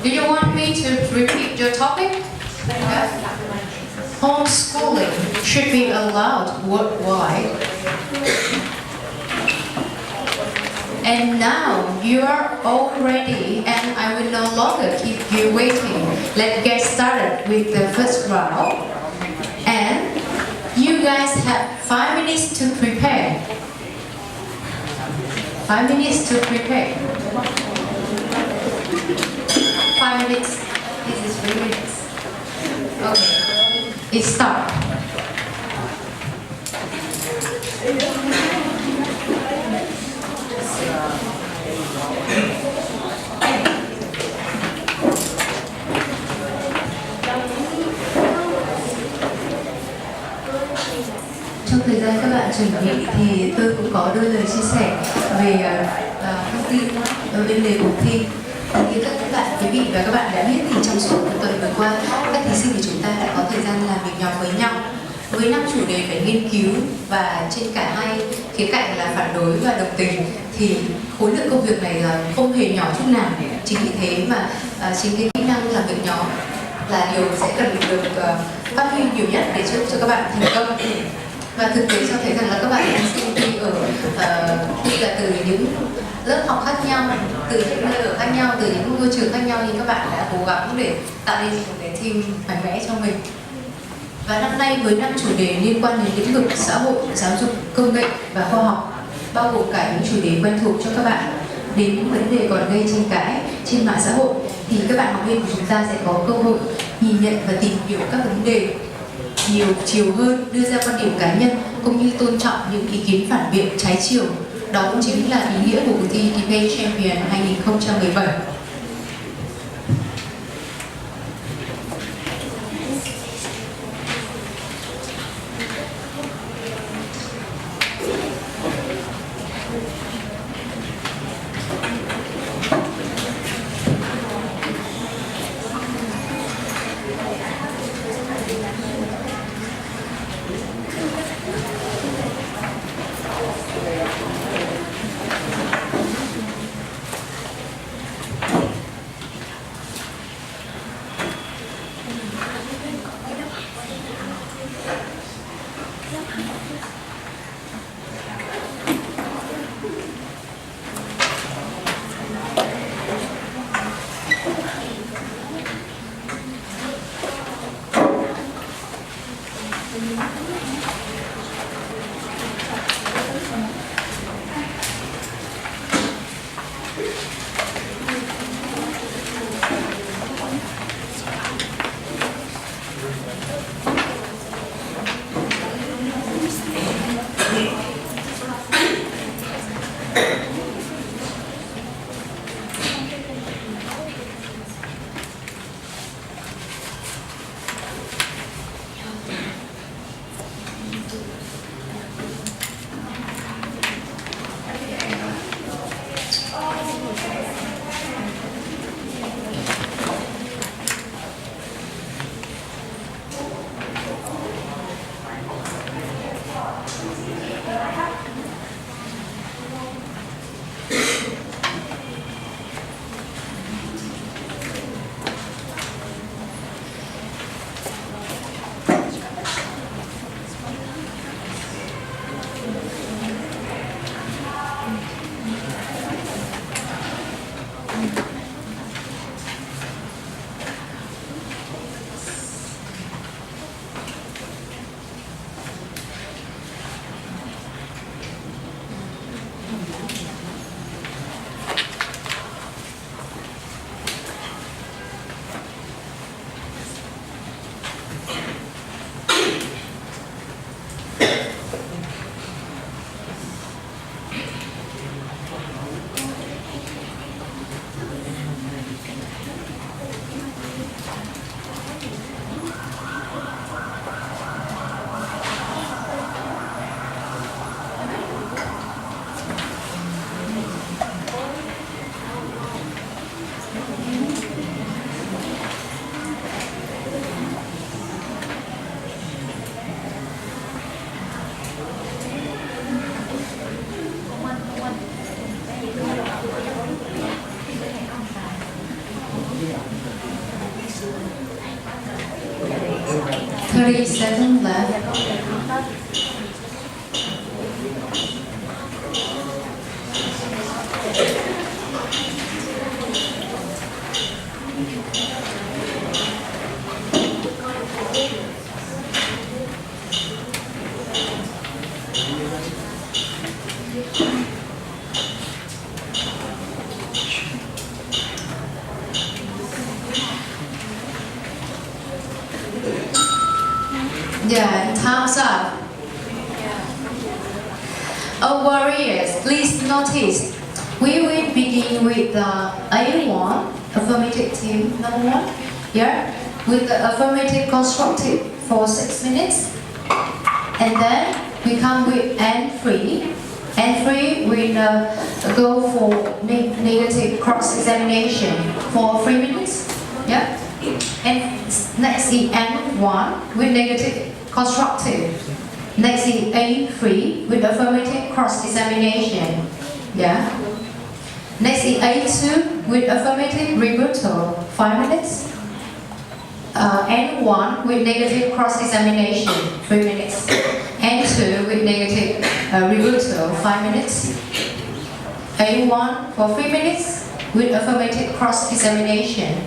Do you want me to repeat your topic? Yeah. Homeschooling should be allowed worldwide. And now you are all ready, and I will no longer keep you waiting. Let's get started with the first round. And you guys have 5 minutes to prepare. 5 minutes to prepare. 5 minutes. This is 3 minutes. Okay. It starts. Trong thời gian các bạn chuẩn bị thì tôi cũng có đôi lời chia sẻ về thông tin bên lề cuộc thi. Như các bạn quý vị và các bạn đã biết thì trong suốt một tuần vừa qua, các thí sinh của chúng ta đã có thời gian làm việc nhóm với nhau với 5 chủ đề phải nghiên cứu, và trên cả hai khía cạnh là phản đối và đồng tình, thì khối lượng công việc này là không hề nhỏ chút nào. Chính vì thế mà chính cái kỹ năng làm việc nhóm là điều sẽ cần được phát huy nhiều nhất để giúp cho các bạn thành công. Và thực tế cho thấy rằng là các bạn sinh thi ở tuy là từ những lớp học khác nhau, từ những nơi ở khác nhau, từ những môi trường khác nhau, nhưng các bạn đã cố gắng để tạo nên một cái team mạnh mẽ cho mình. Và năm nay với 5 chủ đề liên quan đến lĩnh vực xã hội, giáo dục, công nghệ và khoa học, bao gồm cả những chủ đề quen thuộc cho các bạn, đến những vấn đề còn gây tranh cãi trên mạng xã hội, thì các bạn học viên của chúng ta sẽ có cơ hội nhìn nhận và tìm hiểu các vấn đề nhiều chiều hơn, đưa ra quan điểm cá nhân cũng như tôn trọng những ý kiến phản biện trái chiều. Đó cũng chính là ý nghĩa của cuộc thi Debate Champions 2017. 30 seconds left. Yeah, time's up. Oh, warriors, please notice. We will begin with the A1, affirmative team number 1. Yeah, with the affirmative constructive for 6 minutes. And then we come with N3. N3 will go for negative cross-examination for 3 minutes. Yeah. And next is N1 with negative constructive. Next is A3 with affirmative cross-examination. Yeah. Next is A2 with affirmative rebuttal, 5 minutes. N1 with negative cross-examination, 3 minutes. N2 with negative rebuttal, 5 minutes. A1 for 3 minutes with affirmative cross-examination.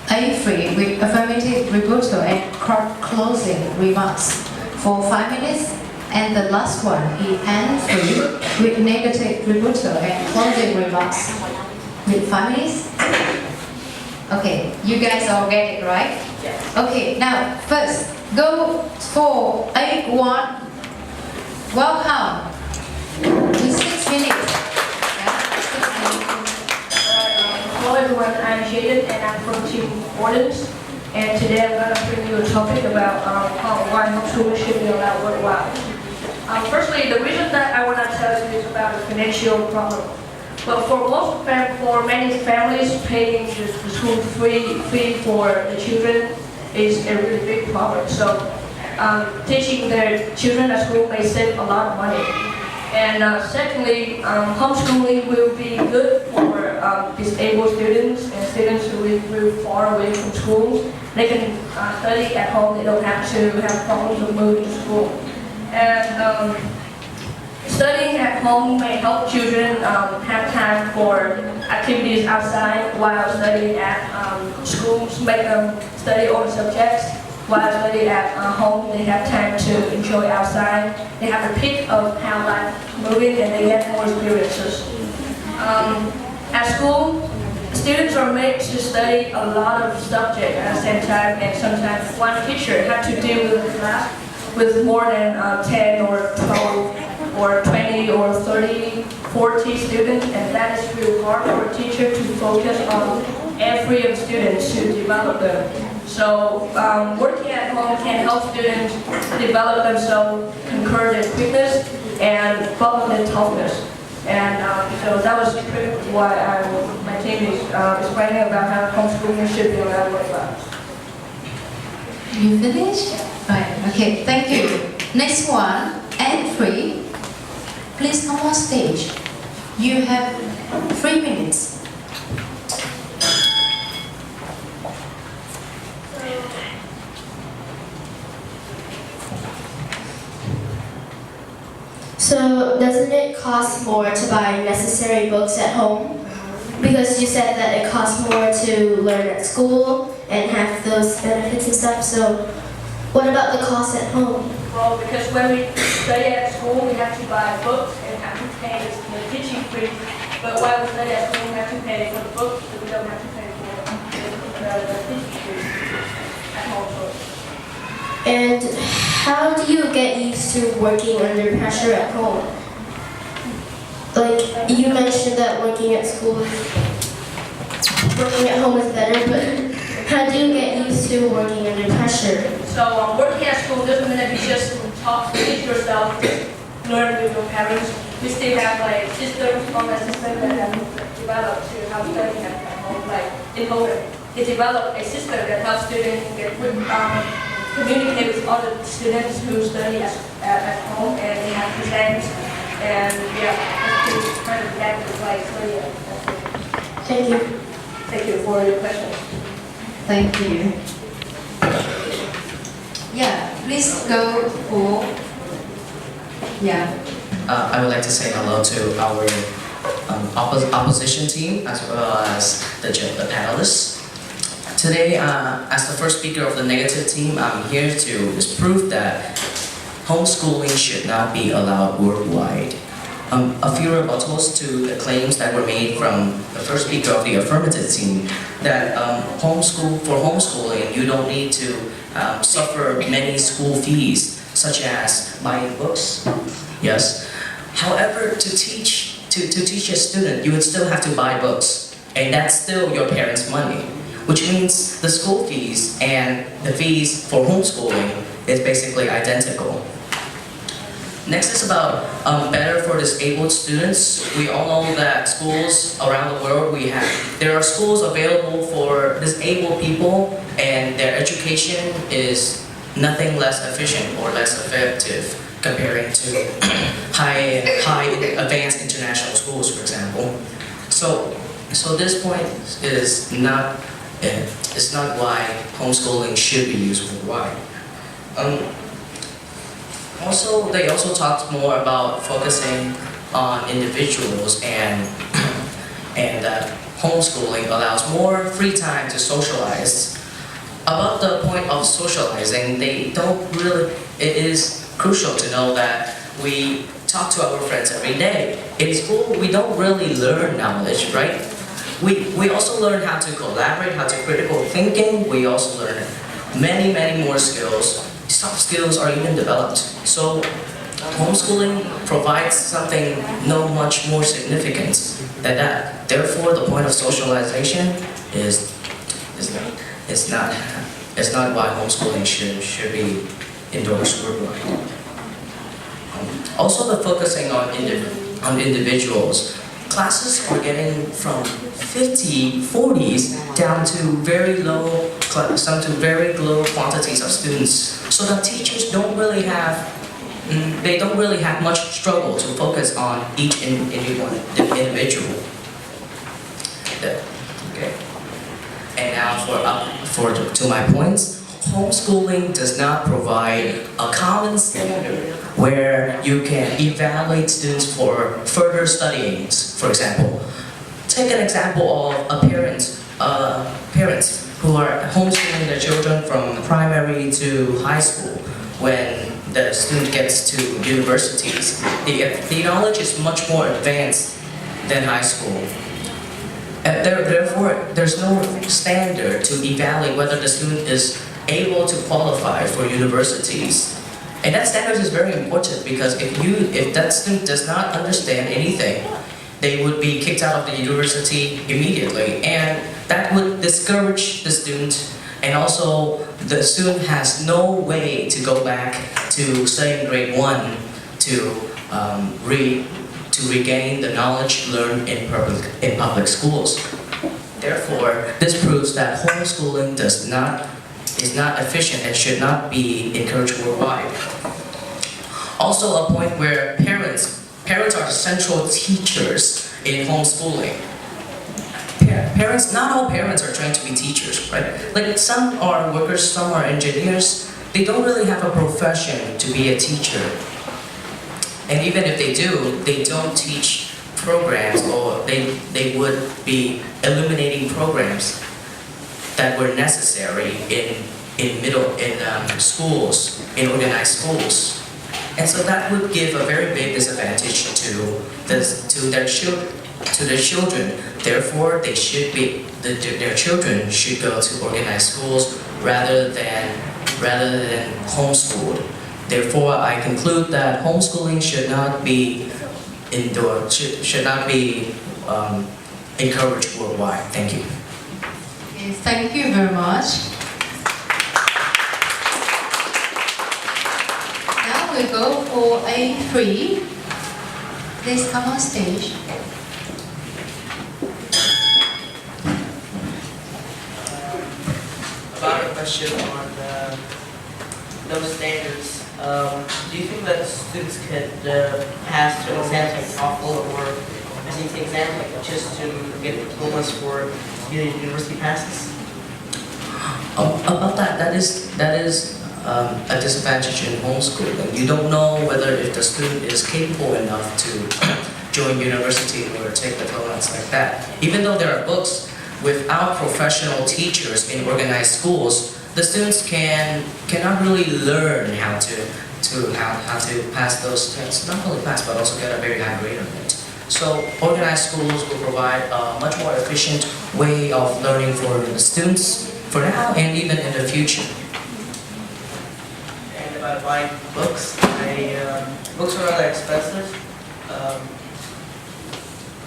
A3 with affirmative rebuttal and closing remarks for 5 minutes. And the last one is N3 with negative rebuttal and closing remarks with 5 minutes. Okay, you guys all get it, right? Yes. Okay, now first go for A1. Welcome to 6 minutes. Hello everyone, I'm Jaden and I'm from Team Orton. And today I'm going to bring you a topic about why homeschoolers should be allowed worldwide. Firstly, the reason that I want to tell you is about the financial problem. But for many families, paying the school fee for the children is a really big problem. So teaching their children at school may save a lot of money. And secondly, homeschooling will be good for disabled students and students who live far away from schools. They can study at home. They don't have to have problems of moving to school. And studying at home may help children have time for activities outside while studying at schools, make them study all the subjects. While studying at home, they have time to enjoy outside. They have a peek of how life is moving and they get more experiences. At school, students are made to study a lot of subjects at the same time, and sometimes one teacher has to deal with a class with more than 10 or 12 or 20 or 30, 40 students, and that is really hard for a teacher to focus on every of students to develop them. So working at home can help students develop themselves, conquer their quickness, and develop their toughness. And so that was pretty much why my team is explaining about how homeschooling should be allowed worldwide. You finished? Right, okay, thank you. Next one, N3. Please come on stage. You have 3 minutes. So doesn't it cost more to buy necessary books at home? Because you said that it costs more to learn at school and have those benefits and stuff, so what about the cost at home? Well, because when we study at school, we have to buy books and have to pay the teaching fee. But while we study at school, we have to pay for the books, but we don't have to pay for the teaching fee at home. And how do you get used to working under pressure at home? Like, you mentioned that working at home is better, but how do you get used to working under pressure? So working at school doesn't mean that you just teach yourself, learn with your parents. We still have like systems on the system that have developed to help studying at home. Like in Orton, they developed a system that helps students communicate with other students who study at home, and they have exams, and yeah, it's kind of that like study. Thank you. Thank you for your question. Thank you. Yeah, please go for. Yeah. I would like to say hello to our opposition team as well as the panelists. Today, as the first speaker of the negative team, I'm here to prove that homeschooling should not be allowed worldwide. A few rebuttals to the claims that were made from the first speaker of the affirmative team that for homeschooling you don't need to suffer many school fees such as buying books. Yes. However, to teach a student, you would still have to buy books, and that's still your parents' money, which means the school fees and the fees for homeschooling is basically identical. Next is about better for disabled students. We all know that schools around the world, there are schools available for disabled people, and their education is nothing less efficient or less effective comparing to high advanced international schools, for example. So this point is not why homeschooling should be used worldwide. They also talked more about focusing on individuals and that homeschooling allows more free time to socialize. About the point of socializing, it is crucial to know that we talk to our friends every day. In school, we don't really learn knowledge, right? We also learn how to collaborate, how to critical thinking. We also learn many more skills. Soft skills are even developed. So homeschooling provides something much more significant than that. Therefore, the point of socialization is not why homeschooling should be endorsed worldwide. Also, the focusing on individuals. Classes are getting from 40s down to very low quantities of students. So the teachers don't really have much struggle to focus on each individual. Okay. And now to my points. Homeschooling does not provide a common standard where you can evaluate students for further studying. For example, take an example of parents who are homeschooling their children from primary to high school. When the student gets to universities, the knowledge is much more advanced than high school. And therefore, there's no standard to evaluate whether the student is able to qualify for universities. And that standard is very important because if that student does not understand anything, they would be kicked out of the university immediately, and that would discourage the student, and also the student has no way to go back to, say, in grade 1 to regain the knowledge learned in public schools. Therefore, this proves that homeschooling is not efficient and should not be encouraged worldwide. Also, a point where parents are the central teachers in homeschooling. Not all parents are trained to be teachers, right? Like some are workers, some are engineers. They don't really have a profession to be a teacher. And even if they do, they don't teach programs, or they would be eliminating programs that were necessary in schools, in organized schools. And so that would give a very big disadvantage to their children. Therefore, their children should go to organized schools rather than homeschooled. Therefore, I conclude that homeschooling should not be encouraged worldwide. Thank you. Yes, thank you very much. Now we go for A3. Please come on stage. About a question on those standards. Do you think that students could pass their exams like TOEFL or SAT exam, like just to get diplomas for university passes? About that is a disadvantage in homeschooling. You don't know whether if the student is capable enough to join university or take diplomas like that. Even though there are books, without professional teachers in organized schools, the students cannot really learn how to pass those tests. Not only pass, but also get a very high grade on it. So organized schools will provide a much more efficient way of learning for the students for now and even in the future. And about buying books, books are rather expensive.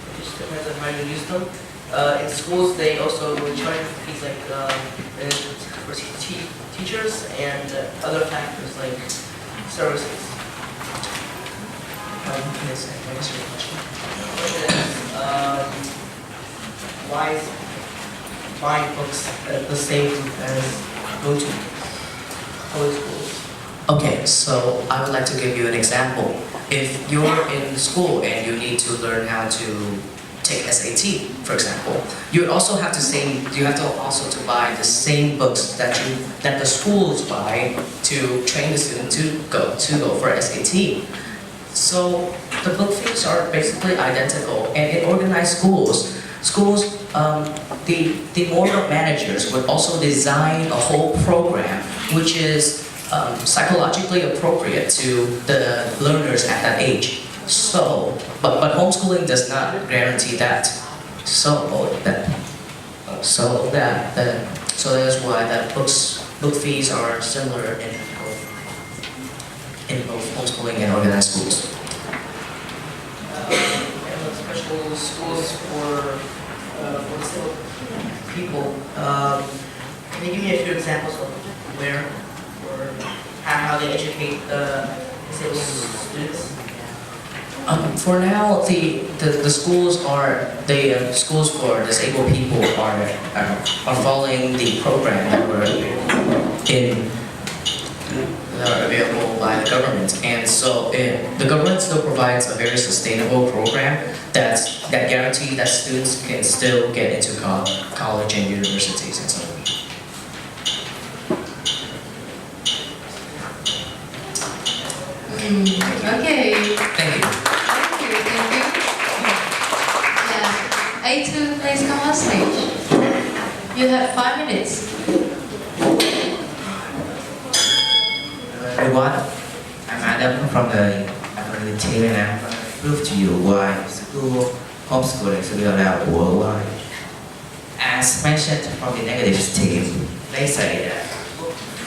It just depends on how you use them. In schools, they also charge fees like for teachers and other factors like services. Yes, what is your question? Why is buying books the same as go to public schools? Okay, so I would like to give you an example. If you're in school and you need to learn how to take SAT, for example, you also have to buy the same books that the schools buy to train the student to go for SAT. So the book fees are basically identical, and in organized schools, the board of managers would also design a whole program which is psychologically appropriate to the learners at that age. So, but homeschooling does not guarantee that. So that's why the book fees are similar in both homeschooling and organized schools. And special schools for disabled people. Can you give me a few examples of where or how they educate disabled students? For now, the schools for disabled people are following the program that are available by the government, and so the government still provides a very sustainable program that guarantees that students can still get into college and universities and so on. Okay. Thank you. Thank you. Yeah. A2, please come on stage. You have 5 minutes. Everyone, I'm Adam from the academic team, and I'm going to prove to you why homeschooling should be allowed worldwide. As mentioned from the negatives team, they say that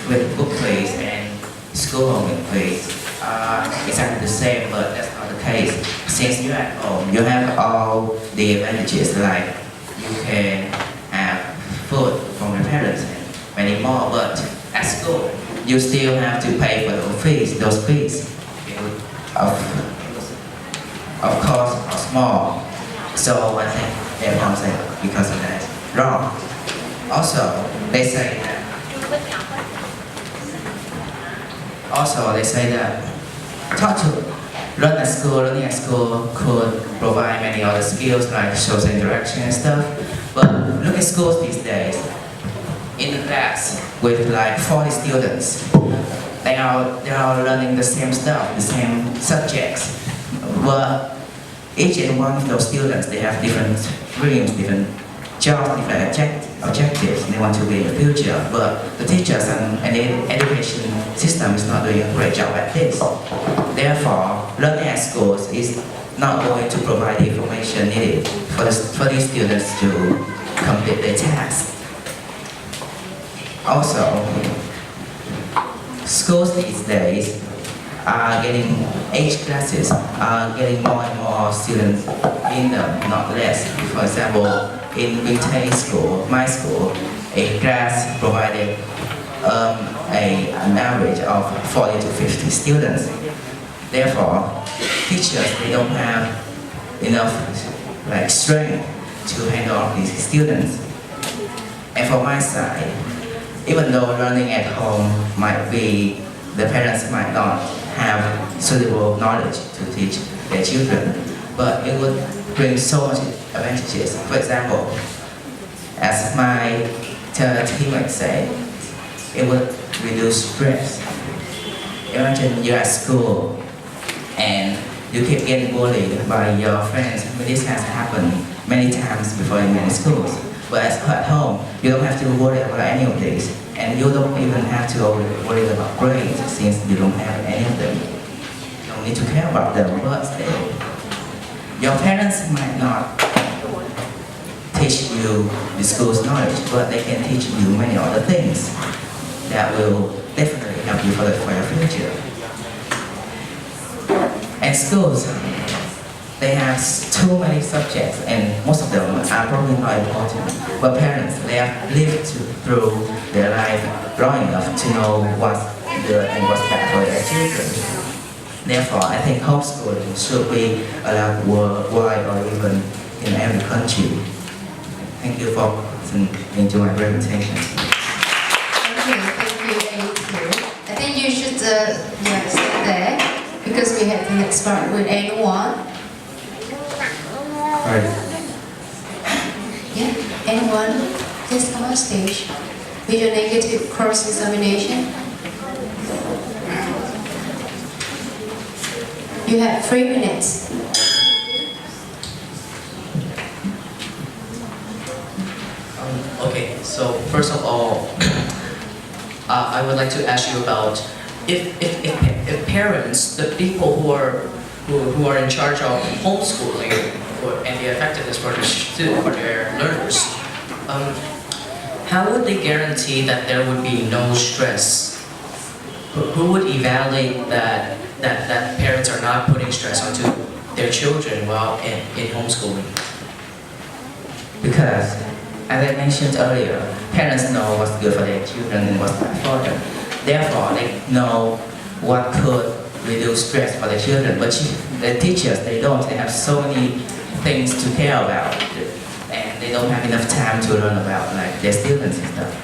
with book fees and school home fees are exactly the same, but that's not the case. Since you're at home, you have all the advantages, like you can have food from your parents and many more, but at school, you still have to pay for those fees. Of course, are small. So I think everyone say because of that wrong. Also, they say that learning at school could provide many other skills like social interaction and stuff. But look at schools these days. In a class with like 40 students, they are learning the same stuff, the same subjects. But each and one of those students, they have different dreams, different jobs, different objectives they want to be in the future. But the teachers and the education system is not doing a great job at this. Therefore, learning at schools is not going to provide the information needed for these students to complete their tasks. Also, schools these days are getting, each classes are getting more and more students in them, not less. For example, in retail school, my school, a class provided an average of 40 to 50 students. Therefore, teachers, they don't have enough strength to handle all these students. And for my side, even though learning at home might be, the parents might not have suitable knowledge to teach their children, but it would brings so much advantages. For example, as my teammate say, it would reduce stress. Imagine you're at school and you keep getting bullied by your friends. This has happened many times before in many schools. But at home, you don't have to worry about any of this. And you don't even have to worry about grades since you don't have any of them. You don't need to care about them, but still, your parents might not teach you the school's knowledge, but they can teach you many other things that will definitely help you for your future. And schools, they have too many subjects, and most of them are probably not important. But parents, they have lived through their life long enough to know what's good and what's bad for their children. Therefore, I think homeschooling should be allowed worldwide or even in every country. Thank you for listening to my presentation. Thank you, A2. I think you should sit there because we have to start with anyone. Right. Yeah, anyone, please come on stage with your negative cross-examination. You have 3 minutes. Okay, so first of all, I would like to ask you about if parents, the people who are in charge of homeschooling and the effectiveness for their learners, how would they guarantee that there would be no stress? Who would evaluate that parents are not putting stress onto their children while in homeschooling? Because, as I mentioned earlier, parents know what's good for their children and what's bad for them. Therefore, they know what could reduce stress for their children. But the teachers, they don't. They have so many things to care about, and they don't have enough time to learn about like their students and stuff.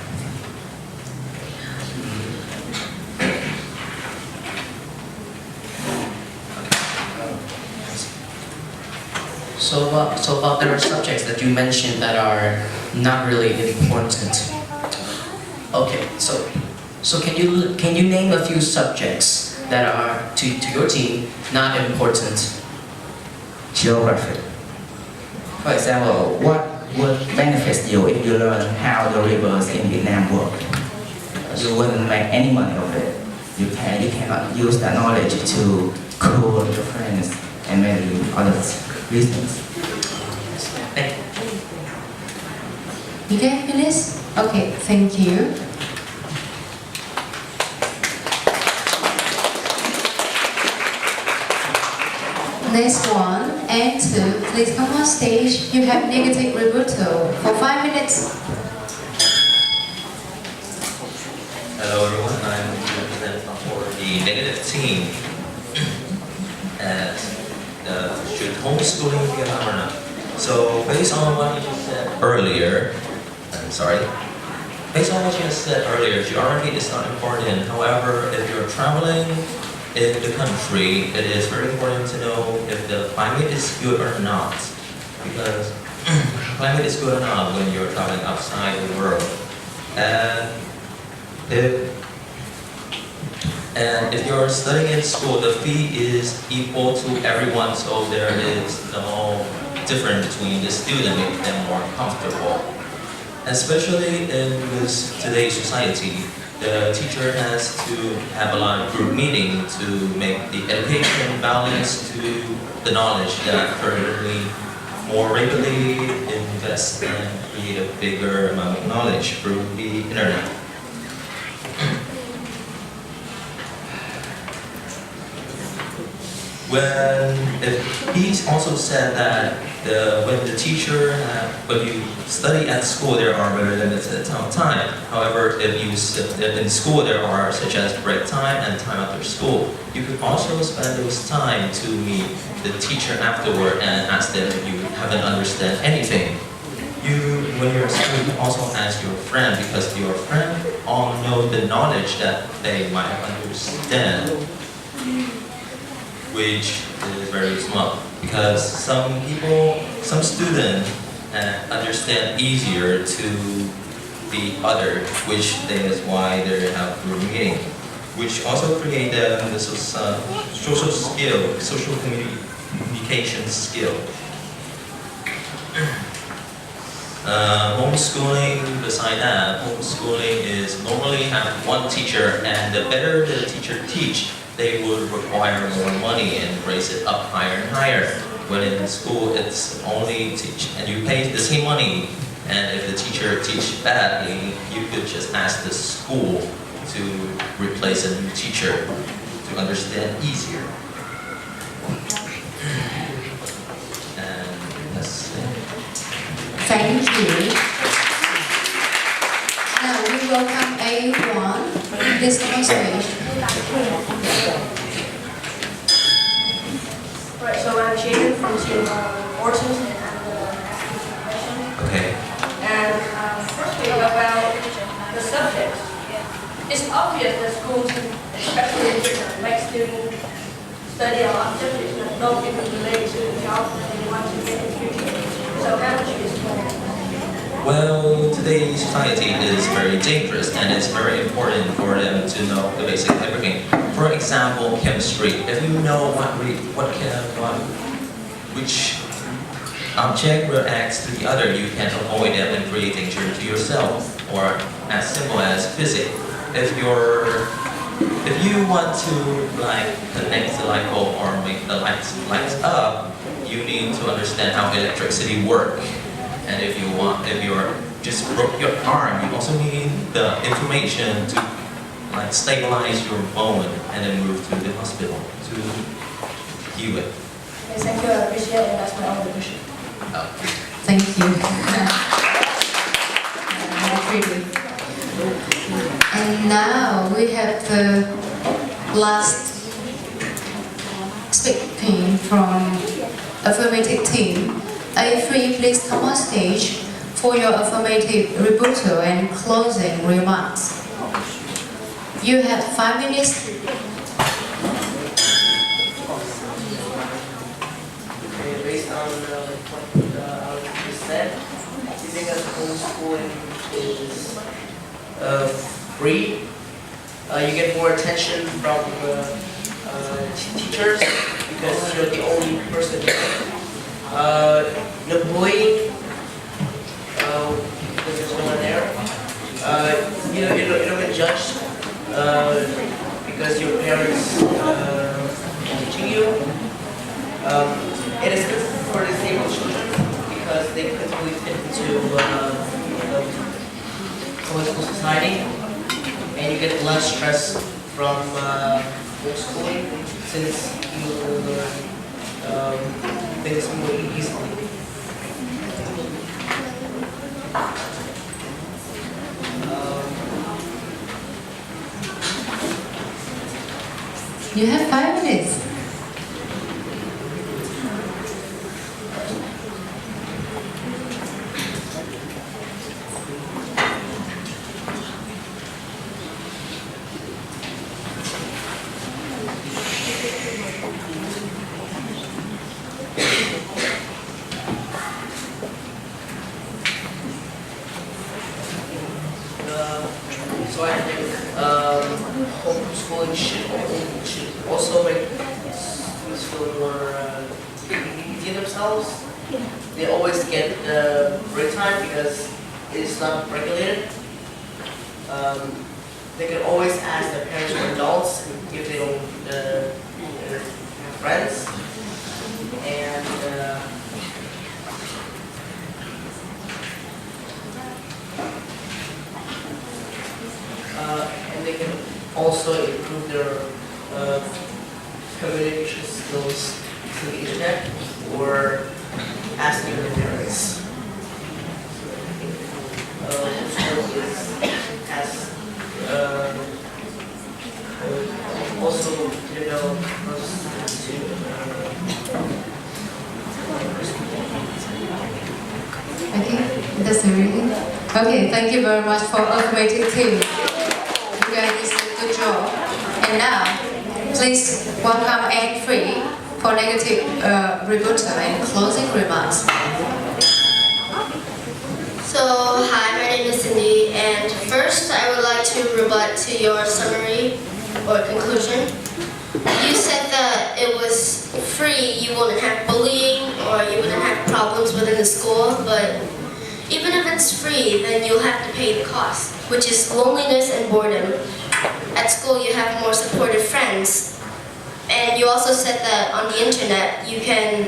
So about there are subjects that you mentioned that are not really important. Okay, so can you name a few subjects that are to your team not important? Geography. For example, what would benefit you if you learn how the rivers in Vietnam work? You wouldn't make any money of it. You cannot use that knowledge to cool your friends and many other reasons. Thank you. You can finish? Okay, thank you. Next one, and 2, please come on stage. You have negative rebuttal for 5 minutes. Hello everyone, I'm representing for the negative team. And should homeschooling be allowed or not? So based on what you just said earlier, based on what you just said earlier, geography is not important. However, if you're traveling in the country, it is very important to know if the climate is good or not. Because climate is good or not when you're traveling outside the world. And if you're studying in school, the fee is equal to everyone, so there is no difference between the student, making them more comfortable. Especially in today's society, the teacher has to have a lot of group meeting to make the education balance to the knowledge that currently more regularly invest and create a bigger amount of knowledge through the internet. He also said that when you study at school, there are very limited time. However, if in school there are such as break time and time after school, you could also spend those time to meet the teacher afterward and ask them if you haven't understand anything. When you're at school, you also ask your friend, because your friend all know the knowledge that they might understand. which is very small because some students understand easier to the other, which is why they have group meeting, which also create the social skill, social communication skill. Homeschooling, beside that, homeschooling is normally have one teacher, and the better the teacher teach, they would require more money and raise it up higher and higher. When in school, it's only teach, and you pay the same money, and if the teacher teach badly, you could just ask the school to replace a new teacher to understand easier. And that's it. Thank you. Now we welcome everyone. Please come on stage. Right, so I'm Jaden from Team Orton, and I'm going to ask you some questions. Okay. And firstly, about the subject. It's obvious that schools, especially in Britain, make students study a lot of subjects that don't even relate to the job that they want to get in the future. So how would you explain that? Well, today's society is very dangerous, and it's very important for them to know the basic everything. For example, chemistry. If you know which object reacts to the other, you can avoid them and create danger to yourself. Or as simple as physics. If you want to connect the light bulb or make the lights up, you need to understand how electricity works. And if you're just broke your arm, you also need the information to stabilize your bone and then move to the hospital to heal it. Okay, thank you. I appreciate it, and that's my only question. Thank you. And now we have the last speaking from affirmative team. A3, please come on stage for your affirmative rebuttal and closing remarks. You have 5 minutes. Okay, based on what you said, you think that homeschooling is free? You get more attention from teachers because you're the only person there. No bullying because there's no one there. You don't get judged because your parents teaching you. It is good for disabled children because they quickly fit into school society, and you get less stress from homeschooling since you learn things more easily. You have 5 minutes. So I think homeschooling should also make students feel more easy themselves. They always get break time because it's not regulated. They can always ask their parents or adults if they don't have friends. And they can also improve their communication skills through the internet or asking their parents. Also develop Okay, that's everything. Okay, thank you very much for affirmative team. You guys did a good job. And now, Please welcome Anne Free for negative rebuttal and closing remarks. So, hi, my name is Cindy, and first I would like to rebut to your summary or conclusion. You said that it was free, you wouldn't have bullying or you wouldn't have problems within the school, but even if it's free, then you'll have to pay the cost, which is loneliness and boredom. At school, you have more supportive friends. And you also said that on the internet, you can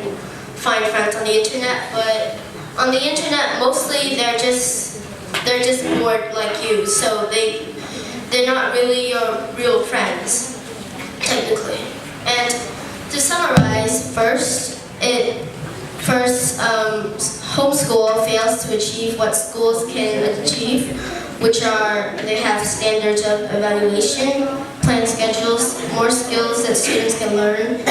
find friends on the internet, but on the internet, mostly they're just bored like you, so they're not really your real friends, technically. And to summarize, first, homeschool fails to achieve what schools can achieve, which are they have standards of evaluation, plan schedules, more skills that students can learn,